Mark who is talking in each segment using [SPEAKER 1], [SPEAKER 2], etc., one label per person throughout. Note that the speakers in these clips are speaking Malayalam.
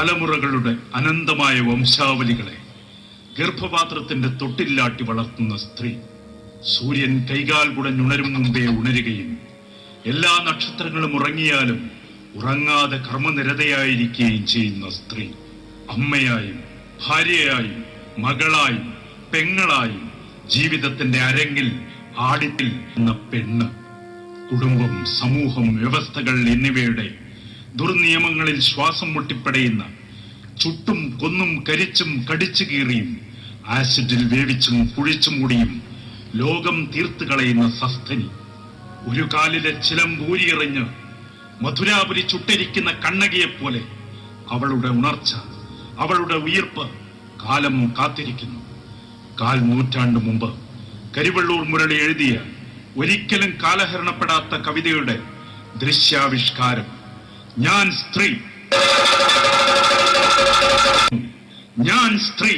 [SPEAKER 1] തലമുറകളുടെ അനന്തമായ വംശാവലികളെ ഗർഭപാത്രത്തിന്റെ തൊട്ടില്ലാട്ടി വളർത്തുന്ന സ്ത്രീ, സൂര്യൻ കൈകാൽ കുടഞ്ഞുണരും മുമ്പേ ഉണരുകയും എല്ലാ നക്ഷത്രങ്ങളും ഉറങ്ങിയാലും ഉറങ്ങാതെ കർമ്മനിരതയായിരിക്കുകയും ചെയ്യുന്ന സ്ത്രീ, അമ്മയായും ഭാര്യയായും മകളായും പെങ്ങളായും ജീവിതത്തിന്റെ അരങ്ങിൽ ആടിത്തിൽ എന്ന പെണ്ണ്, കുടുംബം, സമൂഹം, വ്യവസ്ഥകൾ എന്നിവയുടെ ദുർനിയമങ്ങളിൽ ശ്വാസം മുട്ടിപ്പടയുന്ന, ചുട്ടും കൊന്നും കരിച്ചും കടിച്ചു കീറിയും ആസിഡിൽ വേവിച്ചും കുഴിച്ചും മൂടിയും ലോകം തീർത്തു കളയുന്ന സസ്തനി, ഒരു കാലിലെ ചിലമ്പൂരിയെറിഞ്ഞ് മധുരാപുരി ചുട്ടിരിക്കുന്ന കണ്ണകിയെപ്പോലെ അവളുടെ ഉണർച്ച, അവളുടെ ഉയിർപ്പ് കാലം കാത്തിരിക്കുന്നു. 4 നൂറ്റാണ്ട് മുമ്പ് കരിവള്ളൂർ മുരളി എഴുതിയ ഒരിക്കലും കാലഹരണപ്പെടാത്ത കവിതയുടെ ദൃശ്യാവിഷ്കാരം ഞാൻ സ്ത്രീ, ഞാൻ സ്ത്രീ.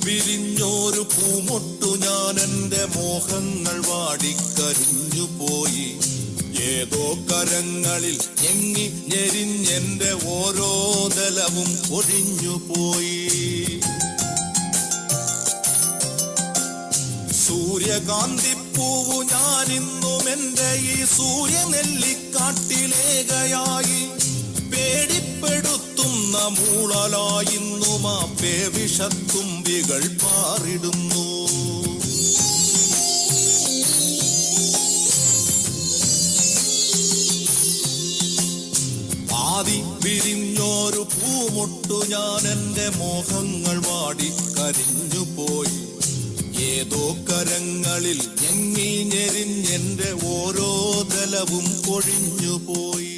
[SPEAKER 2] വിരിഞ്ഞോരു പൂമൊട്ടു ഞാൻ എൻ്റെ മോഹങ്ങൾ വാടിക്കരിഞ്ഞു പോയി. ഏതോ കരങ്ങളിൽ ഞെങ്ങി ഞെരിഞ്ഞെൻ്റെ ഓരോ ദലവും ഒഴിഞ്ഞു പോയി. സൂര്യകാന്തിപ്പൂവു ഞാനിന്നും എൻ്റെ ഈ സൂര്യനെല്ലിക്കാട്ടിലേകയായി പേടിപ്പെടുത്തുന്ന മൂളലായിന്നും ആ പേവിഷത്തുമ്പികൾ പാറിടുന്നു. ആദി വിരിഞ്ഞോരു പൂമൊട്ടു ഞാൻ എൻ്റെ മോഹങ്ങൾ വാടി കരിഞ്ഞു പോയി. ഏതോ കരങ്ങളിൽ ഞെങ്ങി ഞെരിഞ്ഞെൻ്റെ ഓരോ ദലവും കൊഴിഞ്ഞു പോയി.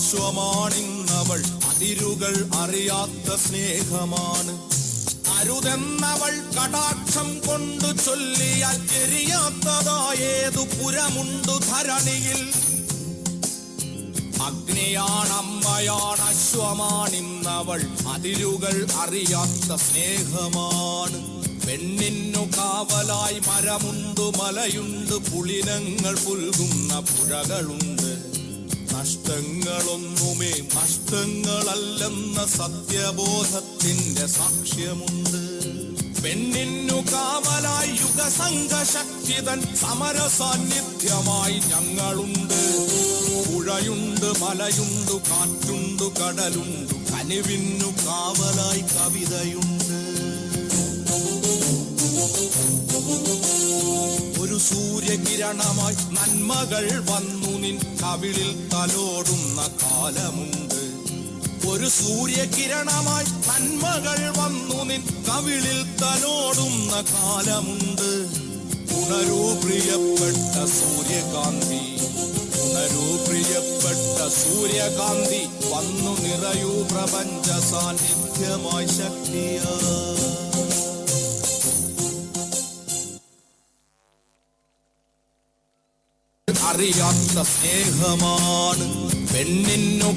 [SPEAKER 2] അശ്വമാണിന്നവൾ അതിരുകൾ അറിയാത്ത സ്നേഹമാണ്. അരുതെന്നവൾ കടാക്ഷം കൊണ്ടു ചൊല്ലിയാൽ എരിയാത്തതായേതു പുരമുണ്ടു ധരണിയിൽ. അഗ്നിയാണമ്മയാണ് അശ്വമാണിന്നവൾ അതിരുകൾ അറിയാത്ത സ്നേഹമാണ്. പെണ്ണിന്നു കാവലായി മരമുണ്ട് മലയുണ്ട് പുളിനങ്ങൾ പുൽകുന്ന പുഴകളുണ്ട്. നഷ്ടങ്ങളൊന്നുമേ നഷ്ടങ്ങളല്ലെന്ന സത്യബോധത്തിന്റെ സാക്ഷ്യമുണ്ട്. പെണ്ണിന്നു കാവലായി യുഗസംഘശക്തിതൻ സമര സാന്നിധ്യമായി ഞങ്ങളുണ്ട്. പുഴയുണ്ട് മലയുണ്ട് കാറ്റുണ്ട് കടലുണ്ട് കനിവിന്നു കാവലായി കവിതയുണ്ട്. ഒരു സൂര്യകിരണമായി നന്മകൾ വന്നു നിൻ കവിളിൽ തലോടുന്ന കാലമുണ്ട്. ഒരു സൂര്യകിരണമായി നന്മകൾ വന്നു നിൻ കവിളിൽ തലോടുന്ന കാലമുണ്ട്. ഉണരൂ പ്രിയപ്പെട്ട സൂര്യകാന്തി, ഉണരൂ പ്രിയപ്പെട്ട സൂര്യകാന്തി, വന്നു നിറയൂ പ്രപഞ്ച സാന്നിധ്യമായി ശക്തിയാ. അറിയാത്ത സ്നേഹമാണ് പെണ്ണിന്നു